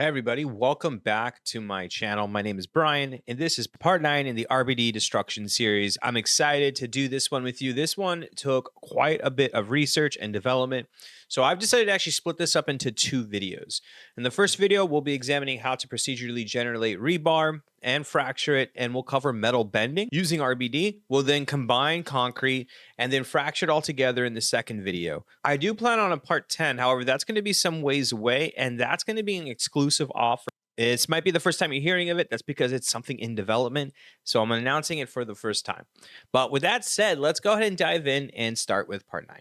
Hey everybody, welcome back to my channel. My name is Bryan, and this is part 9 in the RBD destruction series. I'm excited to do this one with you. This one took quite a bit of research and development, so I've decided to actually split this up into 2 videos. In the first video, we'll be examining how to procedurally generate rebar and fracture it, and we'll cover metal bending using RBD. We'll then combine concrete and then fracture it all together in the second video. I do plan on a part 10, however, that's going to be some ways away, and that's going to be an exclusive offer. This might be the first time you're hearing of it. That's because it's something in development, so I'm announcing it for the first time. But with that said, let's go ahead and dive in and start with part 9.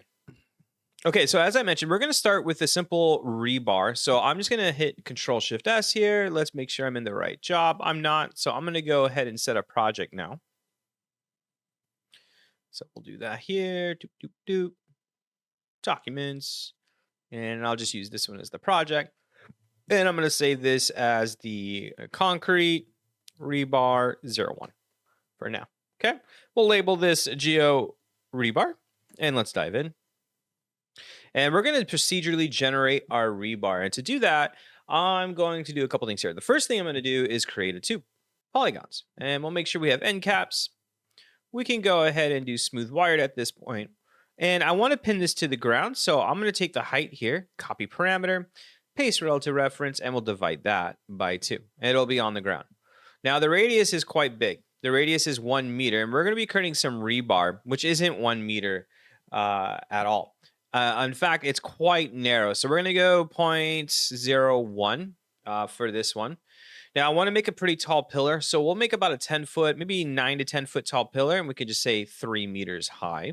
Okay, so as I mentioned, we're going to start with a simple rebar. So I'm just going to hit Control-Shift-S here. Let's make sure I'm in the right job. I'm not, so I'm going to go ahead and set a project now. So we'll do that here. Doop, doop, doop. Documents. And I'll just use this one as the project. And I'm going to save this as the concrete rebar 01 for now. Okay, we'll label this geo rebar and let's dive in. And we're going to procedurally generate our rebar. And to do that, I'm going to do a couple things here. The first thing I'm going to do is create a tube, polygons, and we'll make sure we have end caps. We can go ahead and do smooth wired at this point. And I want to pin this to the ground. So I'm going to take the height here, copy parameter, paste relative reference, and we'll divide that by 2. And it'll be on the ground. Now the radius is quite big. The radius is 1 meter, and we're going to be creating some rebar, which isn't 1 meter at all. In fact, it's quite narrow. So we're going to go 0.01 for this one. Now I want to make a pretty tall pillar. So we'll make about a 10 foot, maybe 9 to 10 foot tall pillar. And we can just say 3 meters high.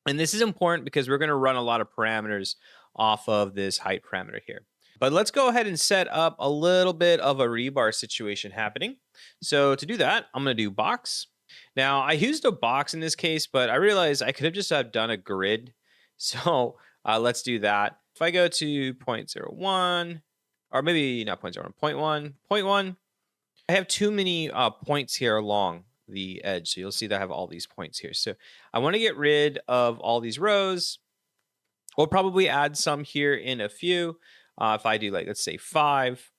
And this is important because we're going to run a lot of parameters off of this height parameter here. But let's go ahead and set up a little bit of a rebar situation happening. So to do that, I'm going to do box. Now I used a box in this case, but I realized I could have just done a grid. So let's do that. If I go to 0.01, or maybe not 0.01, 0.1, I have too many points here along the edge. So you'll see that I have all these points here. So I want to get rid of all these rows. We'll probably add some here in a few. If I do let's say 5,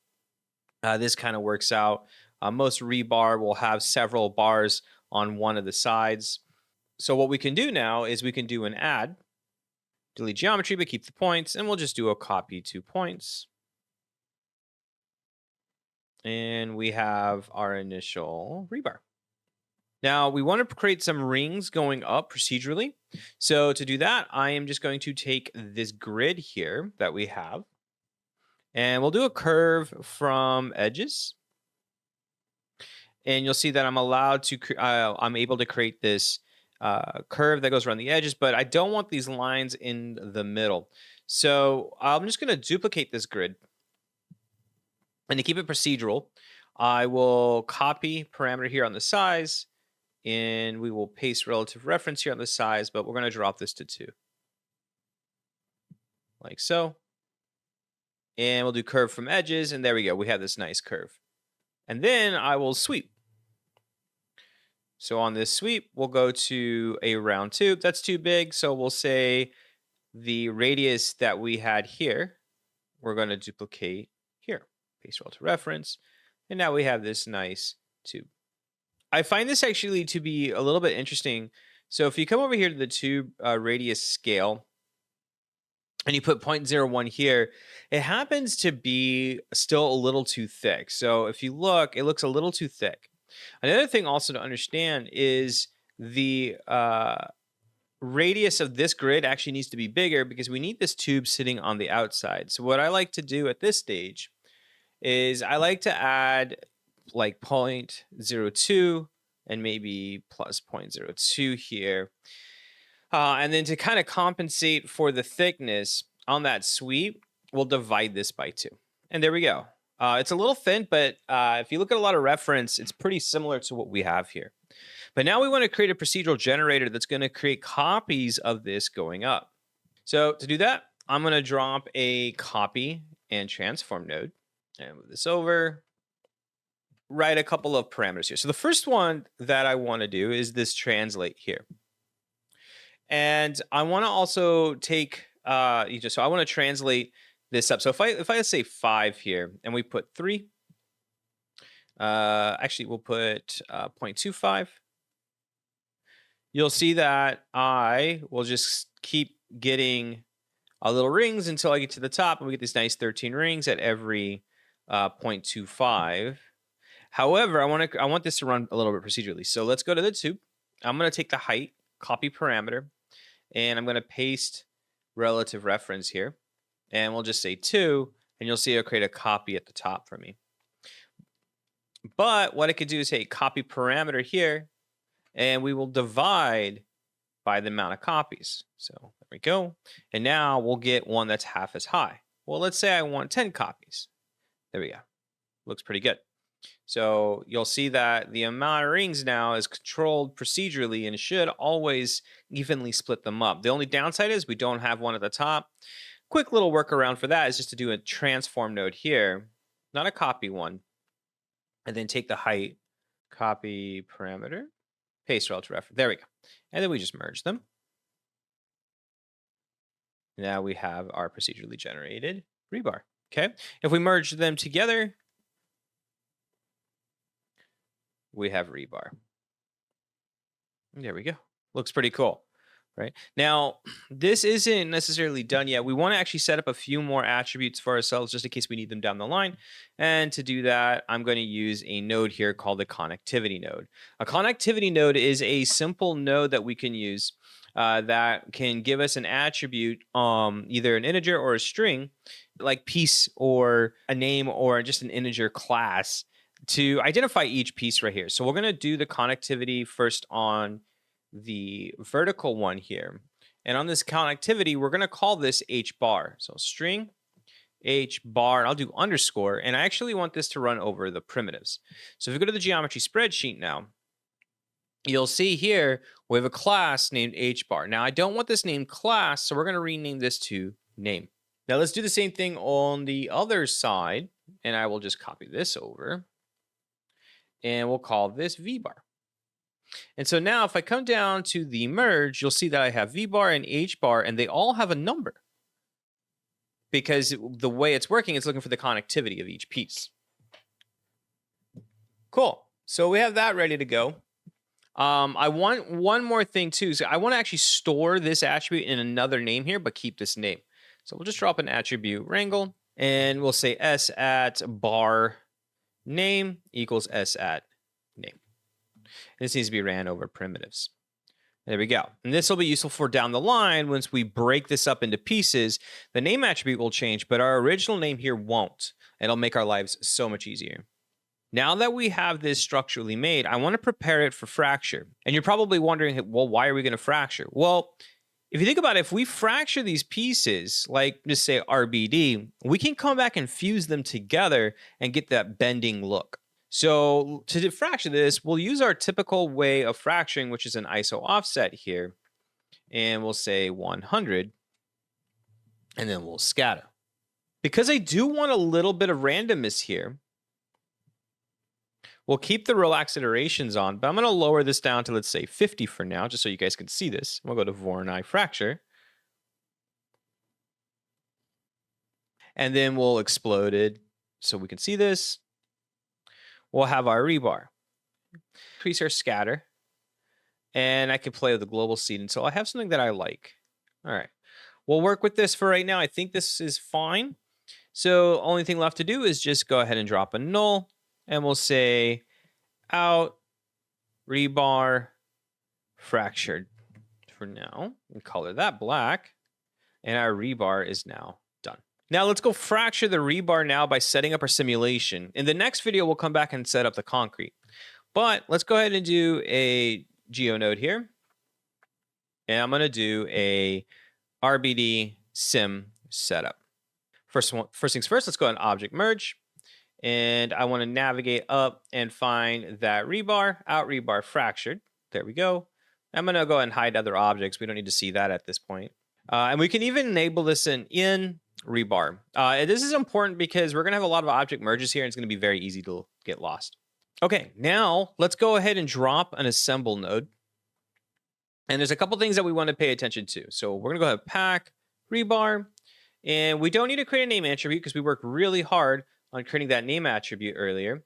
this kind of works out. Most rebar will have several bars on one of the sides. So what we can do now is we can do an add. Delete geometry, but keep the points, and we'll just do a copy 2 points. And we have our initial rebar. Now we want to create some rings going up procedurally. So to do that, I am just going to take this grid here that we have, and we'll do a curve from edges. And you'll see that I'm allowed to, I'm able to create this curve that goes around the edges, but I don't want these lines in the middle. So I'm just going to duplicate this grid. And to keep it procedural, I will copy parameter here on the size, and we will paste relative reference here on the size, but we're going to drop this to 2. Like so. And we'll do curve from edges, and there we go. We have this nice curve. And then I will sweep. So on this sweep, we'll go to a round tube. That's too big, so we'll say the radius that we had here, we're going to duplicate here. Paste relative reference, and now we have this nice tube. I find this actually to be a little bit interesting. So if you come over here to the tube radius scale, and you put 0.01 here, it happens to be still a little too thick. So if you look, it looks a little too thick. Another thing also to understand is the radius of this grid actually needs to be bigger because we need this tube sitting on the outside. So what I like to do at this stage is I like to add like 0.02 and maybe plus 0.02 here. And then to kind of compensate for the thickness on that sweep, we'll divide this by 2. And there we go. It's a little thin, but if you look at a lot of reference, it's pretty similar to what we have here. But now we want to create a procedural generator that's going to create copies of this going up. So to do that, I'm going to drop a copy and transform node and move this over. Write a couple of parameters here. So the first one that I want to do is this translate here. And I want to also take, so I want to translate this up. So if I say 5 here and we put 3, actually we'll put 0.25. You'll see that I will just keep getting little rings until I get to the top, and we get these nice 13 rings at every 0.25. However, I want this to run a little bit procedurally. So let's go to the tube. I'm going to take the height, copy parameter, and I'm going to paste relative reference here. And we'll just say 2, and you'll see it'll create a copy at the top for me. But what I could do is, hey, copy parameter here, and we will divide by the amount of copies. So there we go. And now we'll get one that's half as high. Well, let's say I want 10 copies. There we go. Looks pretty good. So you'll see that the amount of rings now is controlled procedurally and should always evenly split them up. The only downside is we don't have one at the top. Quick little workaround for that is just to do a transform node here, not a copy one, and then take the height, copy parameter, paste relative reference. There we go. And then we just merge them. Now we have our procedurally generated rebar. Okay. If we merge them together, we have rebar. There we go. Looks pretty cool, right? Now, this isn't necessarily done yet. We want to actually set up a few more attributes for ourselves just in case we need them down the line. And to do that, I'm going to use a node here called the connectivity node. A connectivity node is a simple node that we can use that can give us an attribute, either an integer or a string, like piece or a name or just an integer class, to identify each piece right here. So we're going to do the connectivity first on the vertical one here. And on this connectivity, we're going to call this h bar. So string h bar, and I'll do underscore. And I actually want this to run over the primitives. So if we go to the geometry spreadsheet now, you'll see here we have a class named h bar. Now I don't want this named class, so we're going to rename this to name. Now let's do the same thing on the other side, and I will just copy this over. And we'll call this vbar. And so now if I come down to the merge, you'll see that I have vbar and hbar, and they all have a number. Because the way it's working, it's looking for the connectivity of each piece. Cool. So we have that ready to go. I want one more thing too. So I want to actually store this attribute in another name here, but keep this name. So we'll just drop an attribute wrangle, and we'll say s at bar name equals s at name. This needs to be ran over primitives. There we go. And this will be useful for down the line. Once we break this up into pieces, the name attribute will change, but our original name here won't. It'll make our lives so much easier. Now that we have this structurally made, I want to prepare it for fracture. And you're probably wondering, well, why are we going to fracture? Well, if you think about it, if we fracture these pieces, like just say RBD, we can come back and fuse them together and get that bending look. So to fracture this, we'll use our typical way of fracturing, which is an ISO offset here. And we'll say 100. And then we'll scatter. Because I do want a little bit of randomness here, we'll keep the relaxed iterations on, but I'm going to lower this down to, let's say, 50 for now, just so you guys can see this. We'll go to Voronoi fracture. And then we'll explode it so we can see this. We'll have our rebar. Increase our scatter. And I can play with the global seed until I have something that I like. All right. We'll work with this for right now. I think this is fine. So only thing left to do is just go ahead and drop a null. And we'll say out rebar fractured for now. And color that black. And our rebar is now done. Now let's go fracture the rebar now by setting up our simulation. In the next video, we'll come back and set up the concrete. But let's go ahead and do a geo node here. And I'm going to do a RBD sim setup. First things first, let's go ahead and object merge. And I want to navigate up and find that rebar, out rebar fractured. There we go. I'm going to go ahead and hide other objects. We don't need to see that at this point. And we can even enable this in rebar. This is important because we're going to have a lot of object merges here, and it's going to be very easy to get lost. Okay, now let's go ahead and drop an assemble node. And there's a couple things that we want to pay attention to. So we're going to go ahead and pack rebar. And we don't need to create a name attribute because we worked really hard on creating that name attribute earlier.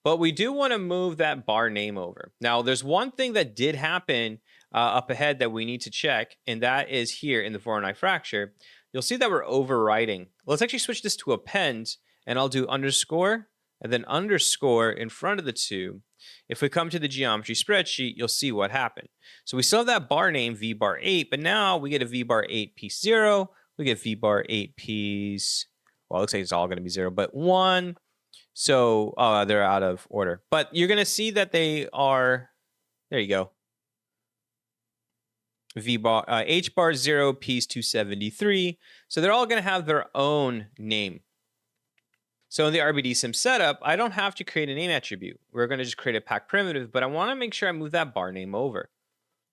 But we do want to move that bar name over. Now, there's one thing that did happen up ahead that we need to check, and that is here in the Voronoi fracture. You'll see that we're overwriting. Let's actually switch this to append, and I'll do underscore and then underscore in front of the two. If we come to the geometry spreadsheet, you'll see what happened. So we still have that bar name vbar8, but now we get a vbar8 piece 0. We get vbar8 piece, well, it looks like it's all going to be 0, but 1. So they're out of order. But you're going to see that they are, there you go. H bar 0 piece 273. So they're all going to have their own name. So in the RBD sim setup, I don't have to create a name attribute. We're going to just create a pack primitive, but I want to make sure I move that bar name over.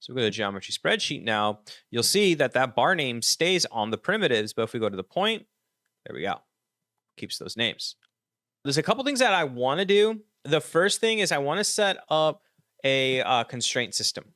So we go to the geometry spreadsheet now. You'll see that that bar name stays on the primitives, but if we go to the point, there we go. Keeps those names. There's a couple things that I want to do. The first thing is I want to set up a constraint system.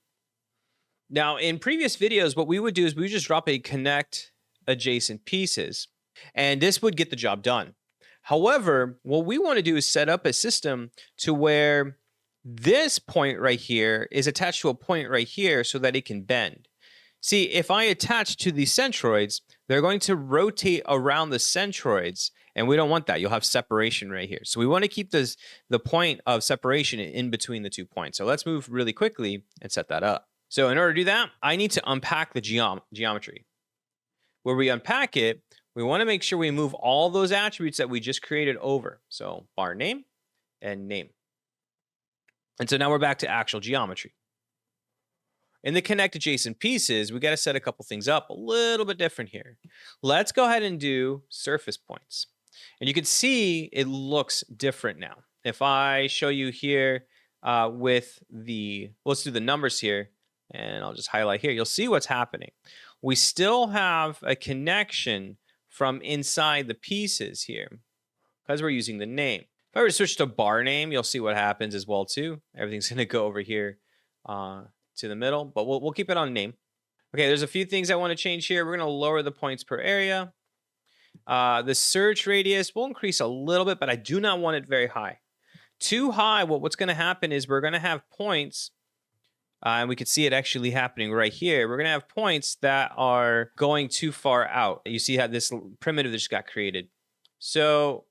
Now, in previous videos, what we would do is we would just drop a connect adjacent pieces, and this would get the job done. However, what we want to do is set up a system to where this point right here is attached to a point right here so that it can bend. See, if I attach to the centroids, they're going to rotate around the centroids, and we don't want that. You'll have separation right here. So we want to keep the point of separation in between the 2 points. So let's move really quickly and set that up. So in order to do that, I need to unpack the geometry. Where we unpack it, we want to make sure we move all those attributes that we just created over. So bar name and name. And so now we're back to actual geometry. In the connect adjacent pieces, we got to set a couple things up a little bit different here. Let's go ahead and do surface points. And you can see it looks different now. If I show you here with the, let's do the numbers here, and I'll just highlight here, you'll see what's happening. We still have a connection from inside the pieces here because we're using the name. If I were to switch to bar name, you'll see what happens as well too. Everything's going to go over here to the middle, but we'll keep it on name. Okay, there's a few things I want to change here. We're going to lower the points per area. The search radius will increase a little bit, but I do not want it very high. Too high, what's going to happen is we're going to have points, and we can see it actually happening right here. We're going to have points that are going too far out. You see how this primitive just got created. So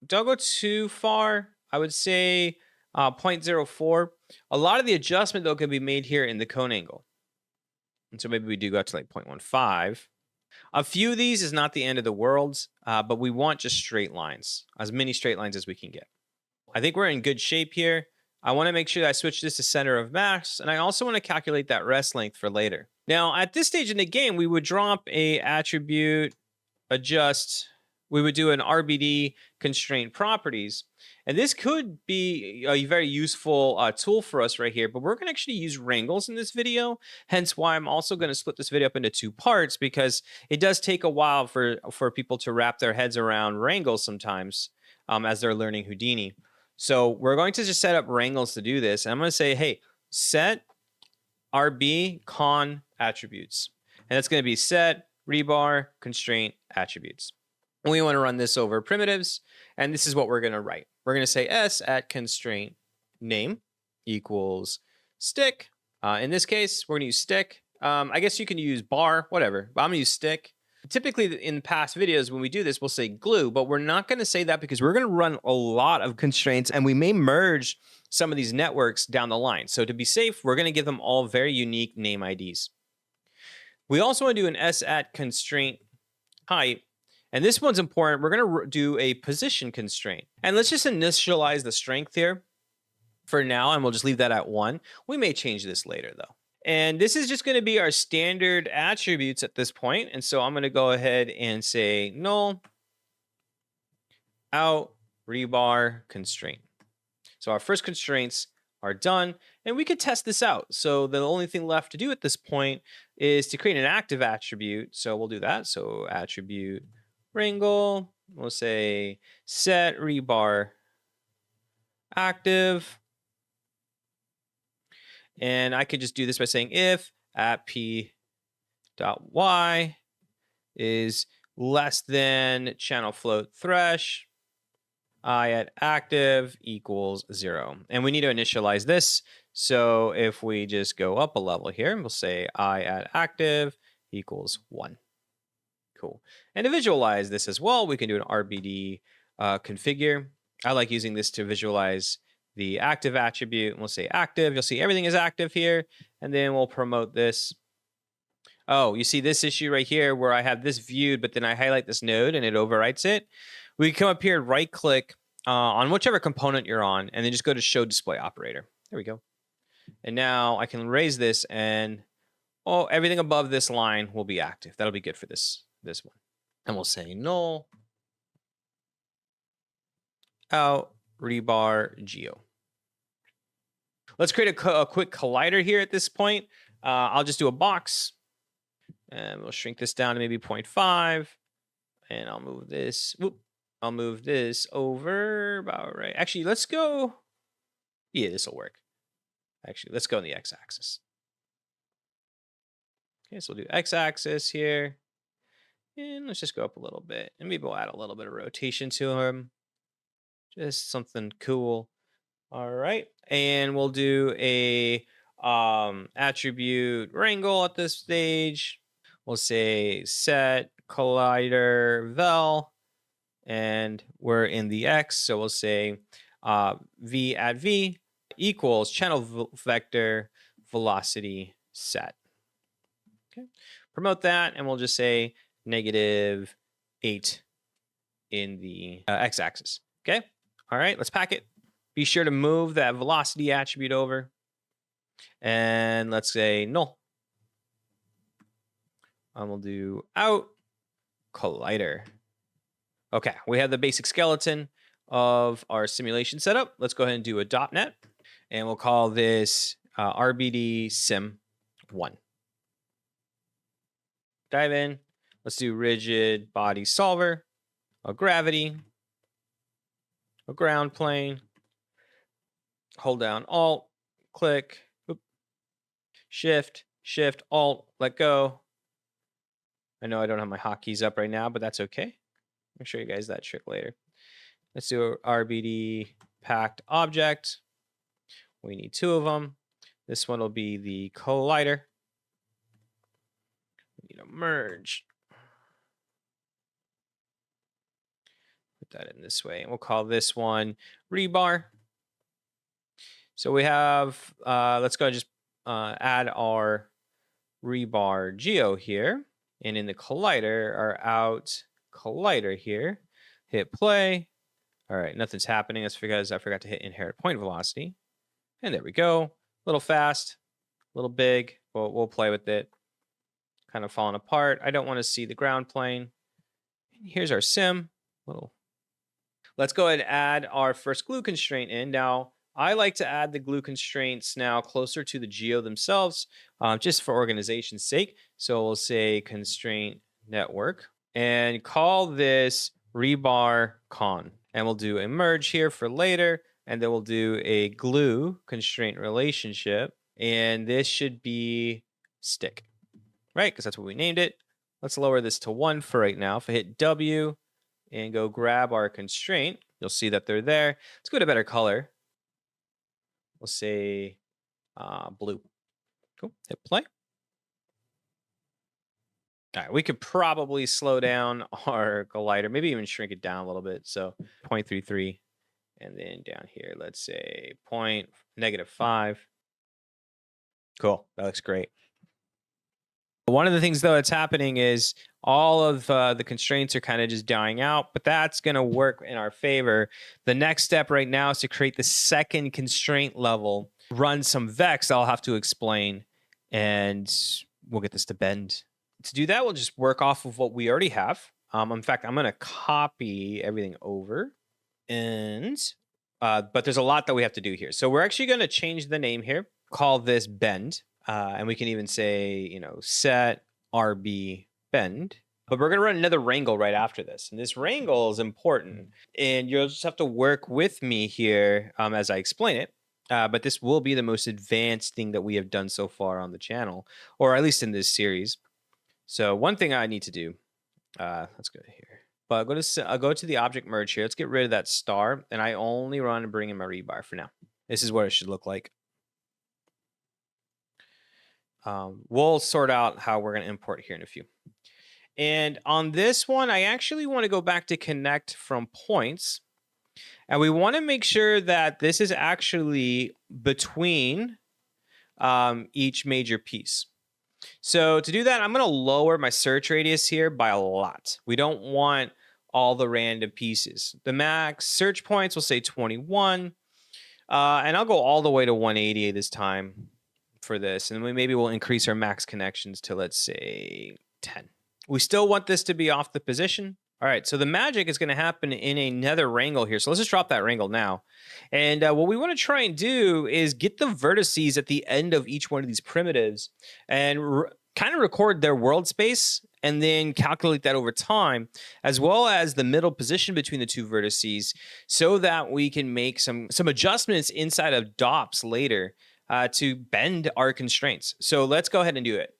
don't go too far. I would say 0.04. A lot of the adjustment, though, can be made here in the cone angle. And so maybe we do go up to like 0.15. A few of these is not the end of the world, but we want just straight lines, as many straight lines as we can get. I think we're in good shape here. I want to make sure that I switch this to center of mass, and I also want to calculate that rest length for later. Now, at this stage in the game, we would drop a attribute, adjust, we would do an RBD constraint properties, and this could be a very useful tool for us right here, but we're going to actually use wrangles in this video, hence why I'm also going to split this video up into 2 parts, because it does take a while for people to wrap their heads around wrangles sometimes as they're learning Houdini. So we're going to just set up wrangles to do this. And I'm going to say, hey, set RB con attributes. And that's going to be set rebar constraint attributes. And we want to run this over primitives. And this is what we're going to write. We're going to say s at constraint name equals stick. In this case, we're going to use stick. I guess you can use bar, whatever. But I'm going to use stick. Typically, in past videos, when we do this, we'll say glue, but we're not going to say that because we're going to run a lot of constraints, and we may merge some of these networks down the line. So to be safe, we're going to give them all very unique name IDs. We also want to do an s at constraint height, and this one's important. We're going to do a position constraint. And let's just initialize the strength here for now, and we'll just leave that at 1. We may change this later, though. And this is just going to be our standard attributes at this point. And so I'm going to go ahead and say null out rebar constraint. So our first constraints are done, and we could test this out. So the only thing left to do at this point is to create an active attribute. So we'll do that. So attribute wrangle, we'll say set rebar active. And I could just do this by saying if at p.y is less than channel float thresh, I at active equals 0. And we need to initialize this. So if we just go up a level here, we'll say I at active equals 1. Cool. And to visualize this as well, we can do an RBD configure. I like using this to visualize the active attribute. We'll say active. You'll see everything is active here. And then we'll promote this. Oh, you see this issue right here where I have this viewed, but then I highlight this node and it overwrites it. We come up here and right click on whichever component you're on, and then just go to show display operator. There we go. And now I can raise this, and everything above this line will be active. That'll be good for this one. And we'll say null out rebar geo. Let's create a quick collider here at this point. I'll just do a box, and we'll shrink this down to maybe 0.5, and I'll move this. I'll move this over about right. Actually, let's go. Yeah, this will work. Actually, let's go on the x-axis. Okay, so we'll do x-axis here. And let's just go up a little bit. And maybe we'll add a little bit of rotation to him. Just something cool. All right. And we'll do a attribute wrangle at this stage. We'll say set collider vel. And we're in the X, so we'll say v at v equals channel vector velocity set. Okay, promote that, and we'll just say -8 in the x-axis. Okay, all right, let's pack it. Be sure to move that velocity attribute over, and let's say null. And we'll do out collider. Okay, we have the basic skeleton of our simulation setup. Let's go ahead and do a .NET, and we'll call this RBD Sim 1. Dive in. Let's do rigid body solver, a gravity, a ground plane. Hold down Alt, click, Shift, Alt, let go. I know I don't have my hotkeys up right now, but that's okay. I'll show you guys that trick later. Let's do RBD packed object. We need 2 of them. This one will be the collider. We need a merge. Put that in this way. And we'll call this one rebar. So we have, let's go and just add our rebar geo here. And in the collider, our out collider here, hit play. All right, nothing's happening. That's because I forgot to hit inherit point velocity. And there we go. A little fast, a little big. We'll play with it. Kind of falling apart. I don't want to see the ground plane. Here's our sim. Let's go ahead and add our first glue constraint in. Now, I like to add the glue constraints now closer to the geo themselves, just for organization's sake. So we'll say constraint network and call this rebar con. And we'll do a merge here for later. And then we'll do a glue constraint relationship. And this should be stick, right? Because that's what we named it. Let's lower this to 1 for right now. If I hit W and go grab our constraint, you'll see that they're there. Let's go to better color. We'll say blue. Cool. Hit play. All right, we could probably slow down our collider, maybe even shrink it down a little bit. So 0.33, and then down here, let's say -5. Cool, that looks great. One of the things, though, that's happening is all of the constraints are kind of just dying out, but that's going to work in our favor. The next step right now is to create the second constraint level, run some vex I'll have to explain, and we'll get this to bend. To do that, we'll just work off of what we already have. In fact, I'm going to copy everything over, but there's a lot that we have to do here. So we're actually going to change the name here, call this bend. And we can even say, set RB bend. But we're going to run another wrangle right after this. And this wrangle is important. And you'll just have to work with me here as I explain it. But this will be the most advanced thing that we have done so far on the channel, or at least in this series. So one thing I need to do Let's go here. But I'll go to the object merge here. Let's get rid of that star, and I only want to bring in my rebar for now. This is what it should look like. We'll sort out how we're going to import here in a few. And on this one, I actually want to go back to connect from points. And we want to make sure that this is actually between each major piece. So to do that, I'm going to lower my search radius here by a lot. We don't want all the random pieces. The max search points will say 21. And I'll go all the way to 180 this time for this. And maybe we'll increase our max connections to, let's say, 10. We still want this to be off the position. All right, so the magic is going to happen in another wrangle here. So let's just drop that wrangle now. And what we want to try and do is get the vertices at the end of each one of these primitives and kind of record their world space and then calculate that over time, as well as the middle position between the two vertices, so that we can make some adjustments inside of DOPS later to bend our constraints. So let's go ahead and do it.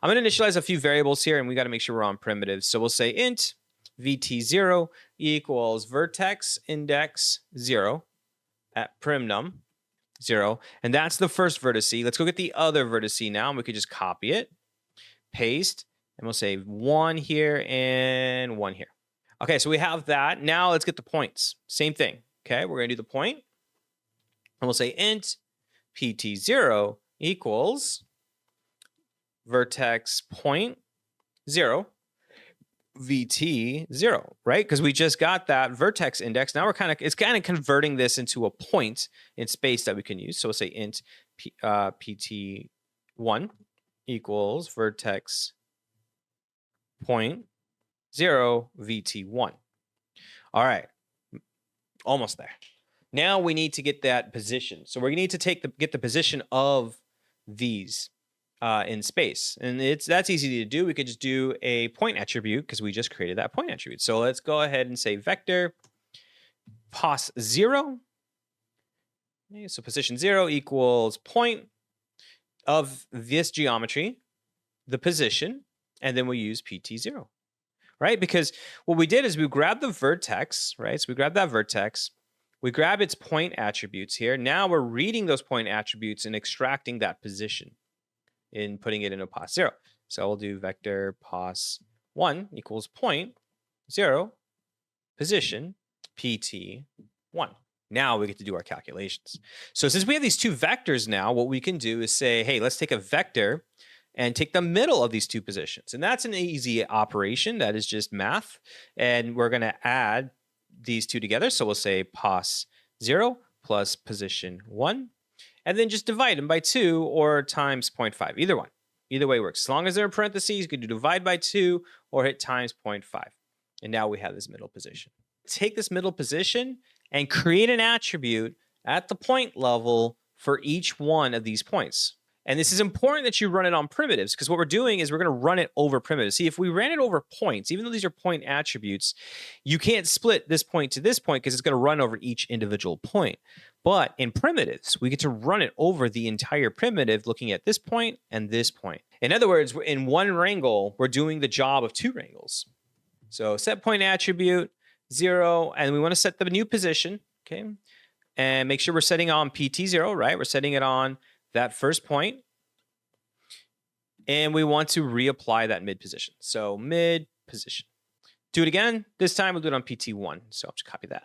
I'm going to initialize a few variables here, and we got to make sure we're on primitives. So we'll say int vt0 equals vertex index 0 at primnum 0. And that's the first vertice. Let's go get the other vertice now, and we could just copy it, paste, and we'll say 1 here and 1 here. Okay, so we have that. Now let's get the points. Same thing. Okay, we're going to do the point, and we'll say int pt0 equals vertex point 0 vt0, right? Because we just got that vertex index. Now it's kind of converting this into a point in space that we can use. So we'll say int pt1 equals vertex point 0 vt1. All right, almost there. Now we need to get that position. So we're going to need to get the position of these in space. And that's easy to do. We could just do a point attribute because we just created that point attribute. So let's go ahead and say vector pos 0. Okay, so position 0 equals point of this geometry, the position, and then we use pt0, right? Because what we did is we grabbed the vertex, right? So we grabbed that vertex, we grab its point attributes here. Now we're reading those point attributes and extracting that position in putting it into pos 0. So we'll do vector pos 1 equals point 0 position pt1. Now we get to do our calculations. So since we have these two vectors now, what we can do is say, hey, let's take a vector and take the middle of these two positions. And that's an easy operation. That is just math. And we're going to add these two together. So we'll say pos 0 plus position 1. And then just divide them by 2 or times 0.5. Either one. Either way works. As long as they're in parentheses, you could do divide by 2 or hit times 0.5. And now we have this middle position. Take this middle position and create an attribute at the point level for each one of these points. And this is important that you run it on primitives, because what we're doing is we're going to run it over primitives. See, if we ran it over points, even though these are point attributes, you can't split this point to this point because it's going to run over each individual point. But in primitives, we get to run it over the entire primitive looking at this point and this point. In other words, in one wrangle, we're doing the job of two wrangles. So set point attribute 0, and we want to set the new position, okay? And make sure we're setting on pt0, right? We're setting it on that first point. And we want to reapply that mid position. So mid position. Do it again. This time we'll do it on pt1. So I'll just copy that.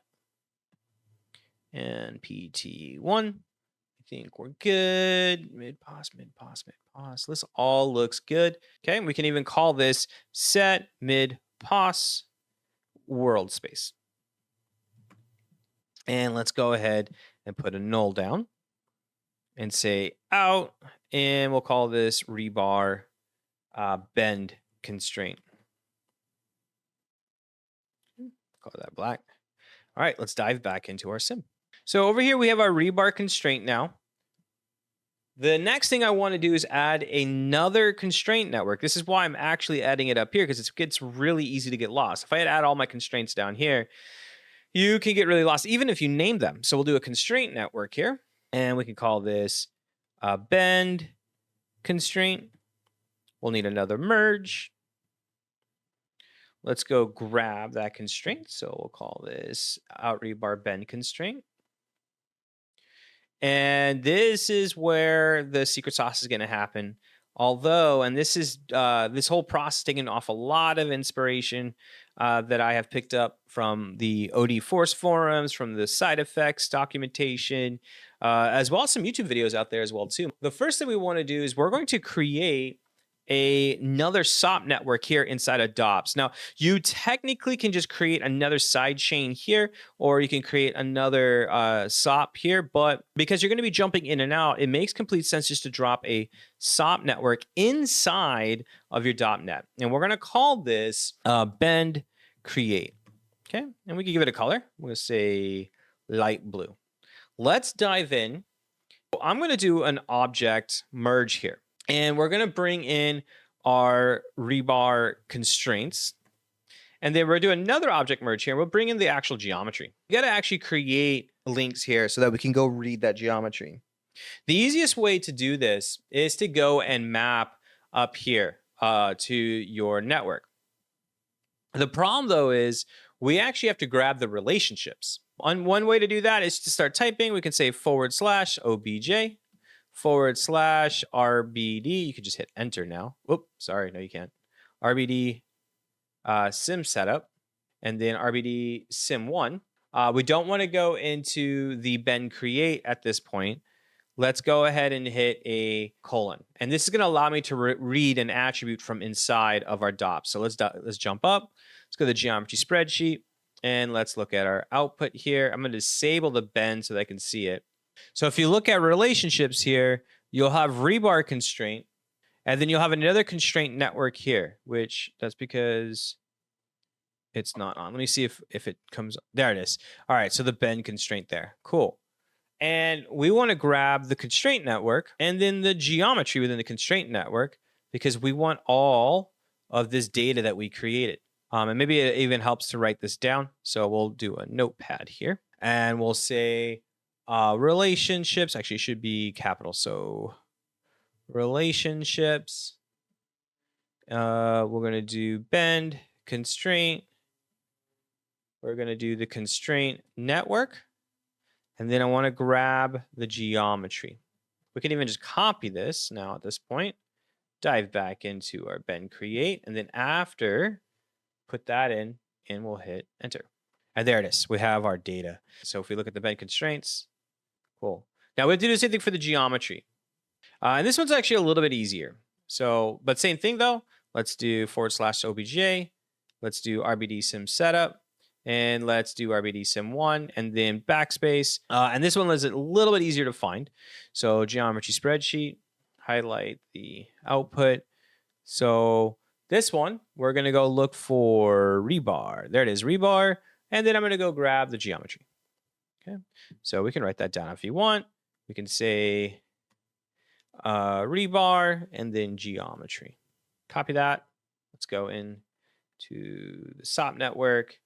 And pt1. I think we're good. Mid pos, mid pos, mid pos. This all looks good. Okay, we can even call this set mid pos world space. And let's go ahead and put a null down and say out, and we'll call this rebar bend constraint. Call that black. All right, let's dive back into our sim. So over here we have our rebar constraint now. The next thing I want to do is add another constraint network. This is why I'm actually adding it up here, because it gets really easy to get lost. If I had add all my constraints down here, you can get really lost, even if you name them. So we'll do a constraint network here, and we can call this bend constraint. We'll need another merge. let's go grab that constraint. So we'll call this out rebar bend constraint. And this is where the secret sauce is going to happen. Although, and this is this whole process taking off a lot of inspiration that I have picked up from the OD Force forums, from the side effects documentation, as well as some YouTube videos out there as well too. The first thing we want to do is we're going to create another SOP network here inside of DOPS. Now, you technically can just create another side chain here, or you can create another SOP here, but because you're going to be jumping in and out, it makes complete sense just to drop a SOP network inside of your .NET. And we're going to call this bend create. Okay, and we can give it a color. We'll say light blue. Let's dive in. I'm going to do an object merge here. And we're going to bring in our rebar constraints. And then we're doing another object merge here. We'll bring in the actual geometry. You got to actually create links here so that we can go read that geometry. The easiest way to do this is to go and map up here to your network. The problem, though, is we actually have to grab the relationships. One way to do that is to start typing. We can say / obj. /RBD. You could just hit enter now. Whoop, sorry, no, you can't. RBD sim setup, and then RBD sim 1. We don't want to go into the bend create at this point. Let's go ahead and hit a colon. And this is going to allow me to read an attribute from inside of our DOP. So let's jump up. Let's go to the geometry spreadsheet, and let's look at our output here. I'm going to disable the bend so that I can see it. So if you look at relationships here, you'll have rebar constraint, and then you'll have another constraint network here, which that's because it's not on. Let me see if it comes. There it is. All right, so the bend constraint there. Cool. And we want to grab the constraint network and then the geometry within the constraint network because we want all of this data that we created. And maybe it even helps to write this down. So we'll do a notepad here, and we'll say relationships actually should be capital. So relationships, we're going to do bend constraint. We're going to do the constraint network. And then I want to grab the geometry. We can even just copy this now at this point, dive back into our bend create, and then after, put that in, and we'll hit enter. And there it is. We have our data. So if we look at the bend constraints, cool. Now we have to do the same thing for the geometry. And this one's actually a little bit easier. So, but same thing though. Let's do / obj. Let's do RBD sim setup. And let's do RBD sim 1 and then backspace. And this one is a little bit easier to find. So geometry spreadsheet, highlight the output. So this one, we're going to go look for rebar. There it is, rebar. And then I'm going to go grab the geometry. Okay, so we can write that down if you want. We can say rebar and then geometry. Copy that. Let's go in to the SOP network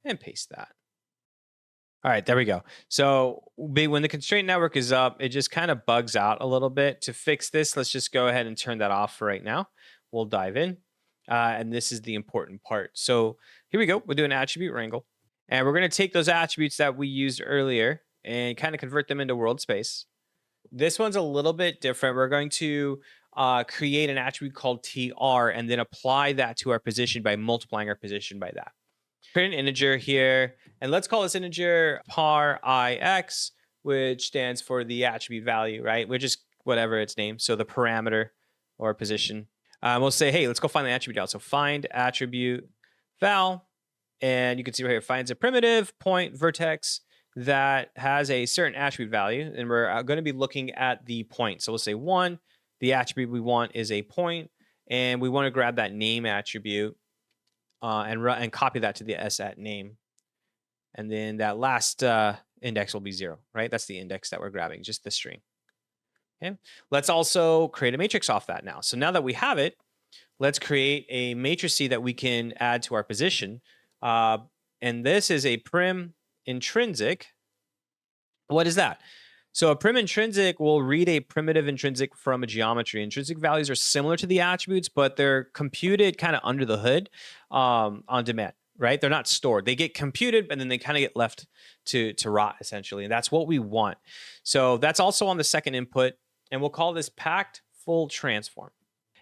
and paste that. All right, there we go. So when the constraint network is up, it just kind of bugs out a little bit. To fix this, let's just go ahead and turn that off for right now. We'll dive in. And this is the important part. So here we go. We'll do an attribute wrangle. And we're going to take those attributes that we used earlier and kind of convert them into world space. This one's a little bit different. We're going to create an attribute called TR and then apply that to our position by multiplying our position by that. Create an integer here, and let's call this integer par ix, which stands for the attribute value, right? Which is whatever its name. So the parameter or position. We'll say, hey, let's go find the attribute val. So find attribute val, and you can see right here, finds a primitive point vertex that has a certain attribute value, and we're going to be looking at the point. So we'll say 1, the attribute we want is a point, and we want to grab that name attribute and copy that to the s@name. name. And then that last index will be 0, right? That's the index that we're grabbing, just the string. Okay. Let's also create a matrix off that now. So now that we have it, let's create a matrix that we can add to our position. And this is a prim intrinsic. What is that? So a prim intrinsic will read a primitive intrinsic from a geometry. Intrinsic values are similar to the attributes, but they're computed kind of under the hood on demand, right? They're not stored. They get computed, and then they kind of get left to rot, essentially. And that's what we want. So that's also on the second input, and we'll call this packed full transform.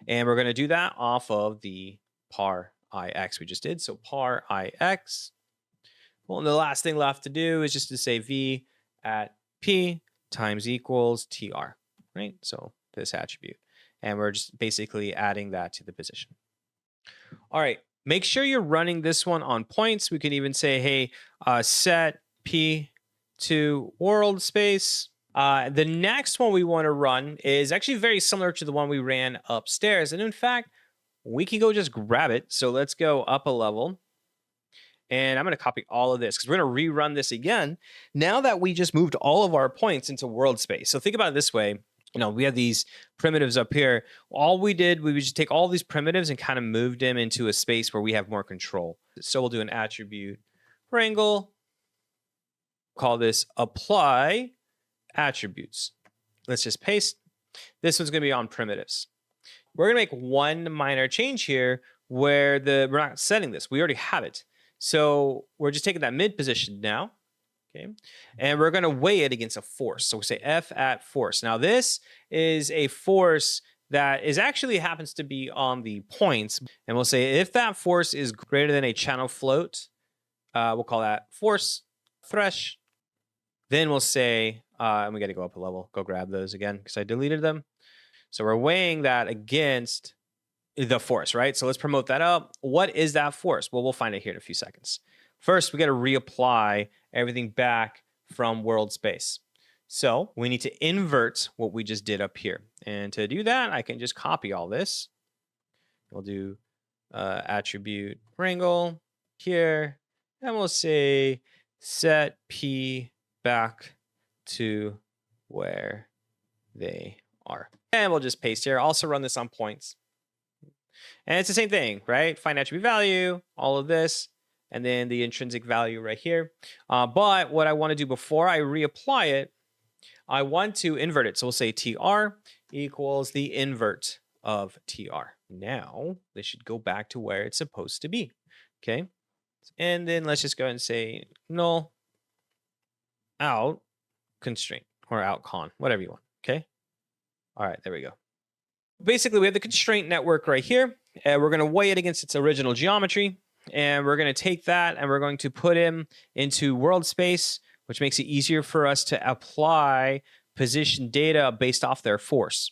And we're going to do that off of the par ix we just did. So par ix. Well, and the last thing left to do is just to say v at p times equals tr, right? So this attribute. And we're just basically adding that to the position. All right, make sure you're running this one on points. We can even say, hey, set p to world space. The next one we want to run is actually very similar to the one we ran upstairs. And in fact, we can go just grab it. So let's go up a level. And I'm going to copy all of this because we're going to rerun this again now that we just moved all of our points into world space. So think about it this way. We have these primitives up here. All we did, we would just take all these primitives and kind of move them into a space where we have more control. So we'll do an attribute wrangle. Call this apply attributes. Let's just paste. This one's going to be on primitives. We're going to make one minor change here where we're not setting this. We already have it. So we're just taking that mid position now, okay? And we're going to weigh it against a force. So we say F at force. Now this is a force that actually happens to be on the points. And we'll say if that force is greater than a channel float, we'll call that force thresh. Then we'll say, and we got to go up a level, go grab those again because I deleted them. So we're weighing that against the force, right? So let's promote that up. What is that force? Well, we'll find it here in a few seconds. First, we got to reapply everything back from world space. So we need to invert what we just did up here. And to do that, I can just copy all this. We'll do attribute wrangle here. And we'll say set P back to where they are. And we'll just paste here. Also run this on points. And it's the same thing, right? Find attribute value, all of this, and then the intrinsic value right here. But what I want to do before I reapply it, I want to invert it. So we'll say tr equals the invert of tr. Now, this should go back to where it's supposed to be, okay? And then let's just go ahead and say null out constraint or out con, whatever you want, okay? All right, there we go. Basically, we have the constraint network right here. We're going to weigh it against its original geometry. And we're going to take that and we're going to put him into world space, which makes it easier for us to apply position data based off their force.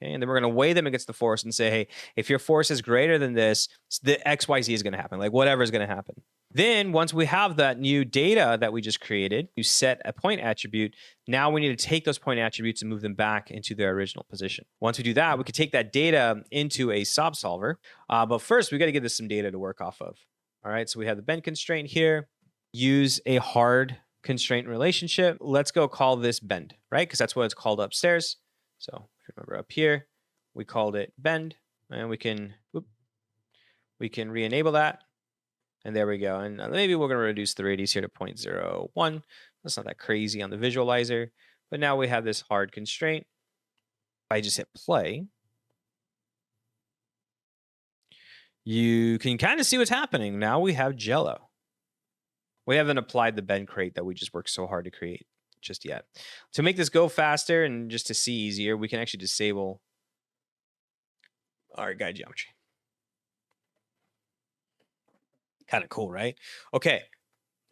Okay? And then we're going to weigh them against the force and say, hey, if your force is greater than this, the XYZ is going to happen, like whatever is going to happen. Then once we have that new data that we just created, you set a point attribute. Now we need to take those point attributes and move them back into their original position. Once we do that, we can take that data into a sob solver. But first, we got to give this some data to work off of. All right, so we have the bend constraint here. Use a hard constraint relationship. Let's go call this bend, right? Because that's what it's called upstairs. So if you remember up here, we called it bend. And we can re-enable that. And there we go. And maybe we're going to reduce the radius here to 0.01. That's not that crazy on the visualizer. But now we have this hard constraint. If I just hit play, you can kind of see what's happening. Now we have Jello. We haven't applied the bend crate that we just worked so hard to create just yet. To make this go faster and just to see easier, we can actually disable our guide geometry. Kind of cool, right? Okay,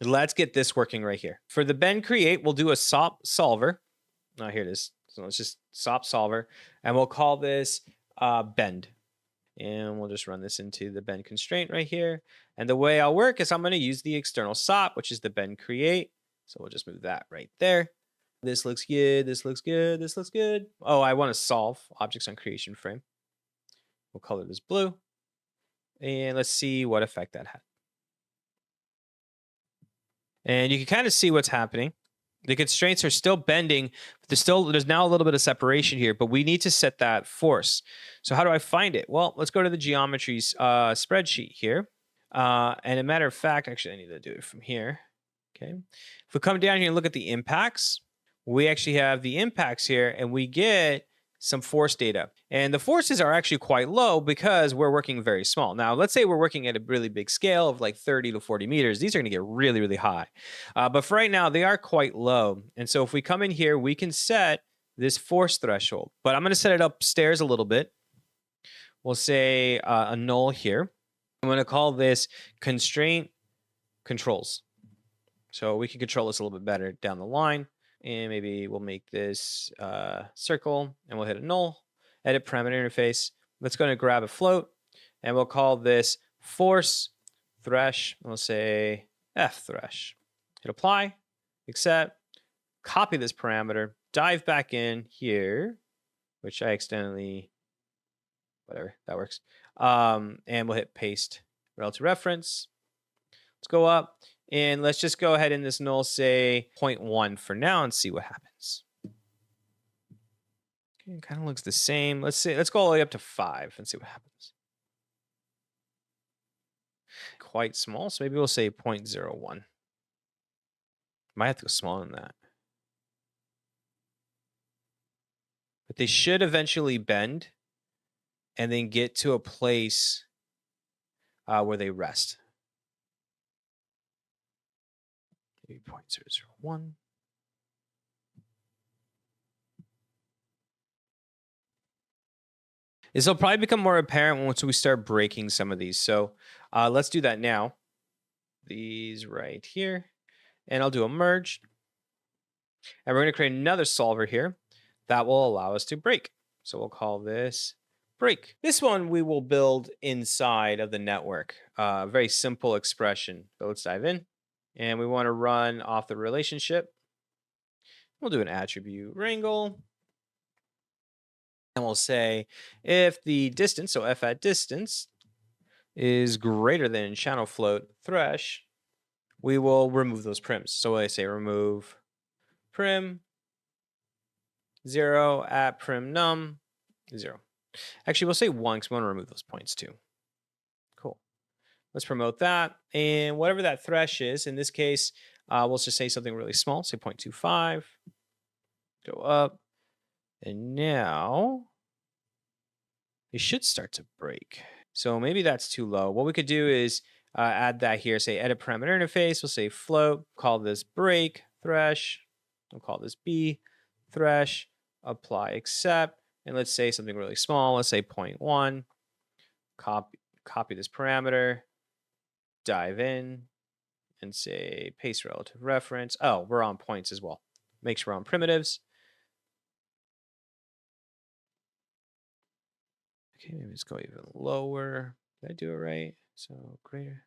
let's get this working right here. For the bend create, we'll do a SOP solver. Oh, here it is. So let's just SOP solver, and we'll call this bend. And we'll just run this into the bend constraint right here. And the way I'll work is I'm going to use the external SOP, which is the bend create. So we'll just move that right there. This looks good. This looks good. This looks good. Oh, I want to solve objects on creation frame. We'll color this blue. And let's see what effect that had. And you can kind of see what's happening. The constraints are still bending, but there's now a little bit of separation here, but we need to set that force. So how do I find it? Well, let's go to the geometries spreadsheet here. And a matter of fact, actually, I need to do it from here. Okay. If we come down here and look at the impacts, we actually have the impacts here, and we get some force data. And the forces are actually quite low because we're working very small. Now, let's say we're working at a really big scale of like 30 to 40 meters. These are going to get really, really high. But for right now, they are quite low. And so if we come in here, we can set this force threshold. But I'm going to set it upstairs a little bit. We'll say a null here. I'm going to call this constraint controls. So we can control this a little bit better down the line. And maybe we'll make this circle, and we'll hit a null, edit parameter interface. Let's go and grab a float, and we'll call this force thresh. We'll say F thresh. Hit apply, accept, copy this parameter, dive back in here, which I accidentally, whatever, that works. And we'll hit paste relative reference. Let's go up. And let's just go ahead in this null say 0.1 for now and see what happens. Okay, it kind of looks the same. Let's go all the way up to 5 and see what happens. Quite small, so maybe we'll say 0.01. Might have to go smaller than that. But they should eventually bend and then get to a place where they rest. Maybe 0.001. This will probably become more apparent once we start breaking some of these. So let's do that now. These right here. And I'll do a merge. And we're going to create another solver here that will allow us to break. So we'll call this break. This one we will build inside of the network. Very simple expression. So let's dive in. And we want to run off the relationship. We'll do an attribute wrangle. And we'll say if the distance, so f at distance, is greater than channel float thresh, we will remove those prims. So I say remove prim 0 at prim num 0. Actually, we'll say 1 because we want to remove those points too. Cool. Let's promote that. And whatever that thresh is, in this case, we'll just say something really small, say 0.25. Go up. And now it should start to break. So maybe that's too low. What we could do is add that here, say edit parameter interface. We'll say float, call this break thresh. We'll call this B thresh, apply accept. And let's say something really small. Let's say 0.1. Copy this parameter, dive in, and say paste relative reference. Oh, we're on points as well. Make sure we're on primitives. Okay, maybe let's go even lower. Did I do it right? So greater.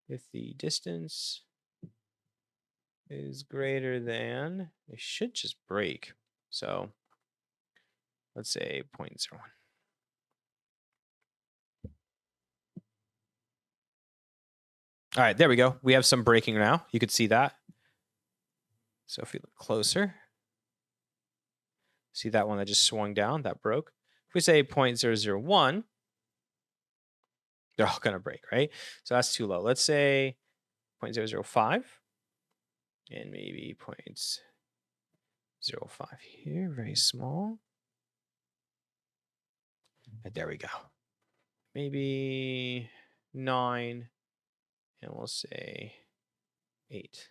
If the distance is greater than, it should just break. So let's say 0.01. All right, there we go. We have some breaking now. You could see that. So if we look closer, see that one that just swung down, that broke. If we say 0.001, they're all going to break, right? So that's too low. Let's say 0.005 and maybe 0.05 here, very small. And there we go. Maybe 9, and we'll say 8.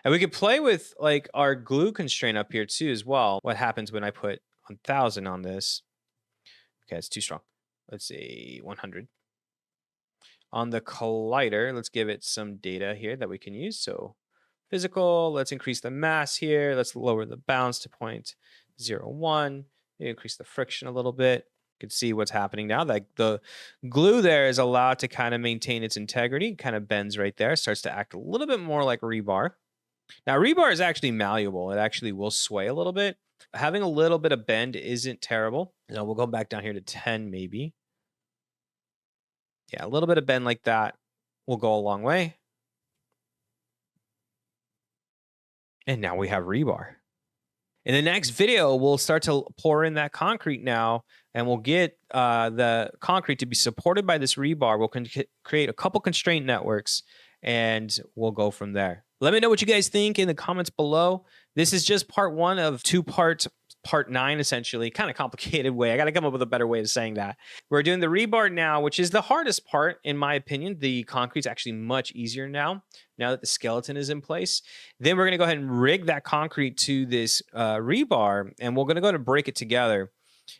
And we could play with like our glue constraint up here too as well. What happens when I put 1000 on this? Okay, it's too strong. Let's say 100. On the collider, let's give it some data here that we can use. So physical, let's increase the mass here. Let's lower the bounds to 0.01. Increase the friction a little bit. You can see what's happening now. Like the glue there is allowed to kind of maintain its integrity. Kind of bends right there. Starts to act a little bit more like rebar. Now, rebar is actually malleable. It actually will sway a little bit. Having a little bit of bend isn't terrible. So we'll go back down here to 10 maybe. Yeah, a little bit of bend like that will go a long way. And now we have rebar. In the next video, we'll start to pour in that concrete now, and we'll get the concrete to be supported by this rebar. We'll create a couple constraint networks, and we'll go from there. Let me know what you guys think in the comments below. This is just part 1 of 2-part part 9, essentially. Kind of complicated way. I got to come up with a better way of saying that. We're doing the rebar now, which is the hardest part, in my opinion. The concrete's actually much easier now that the skeleton is in place. Then we're going to go ahead and rig that concrete to this rebar, and we're going to go to break it together.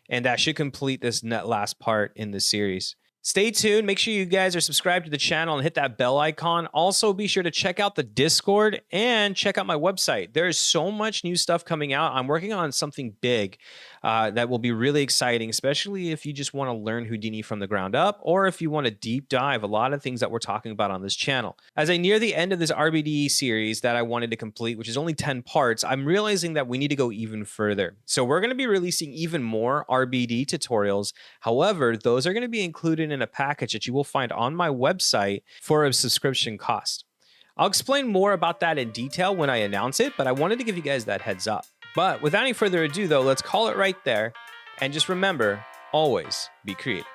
And that should complete this last part in the series. Stay tuned. Make sure you guys are subscribed to the channel and hit that bell icon. Also, be sure to check out the Discord and check out my website. There is so much new stuff coming out. I'm working on something big that will be really exciting, especially if you just want to learn Houdini from the ground up, or if you want to deep dive a lot of things that we're talking about on this channel. As I near the end of this RBD series that I wanted to complete, which is only 10 parts, I'm realizing that we need to go even further. So we're going to be releasing even more RBD tutorials. However, those are going to be included in a package that you will find on my website for a subscription cost. I'll explain more about that in detail when I announce it, but I wanted to give you guys that heads up. But without any further ado, though, let's call it right there. And just remember, always be creative.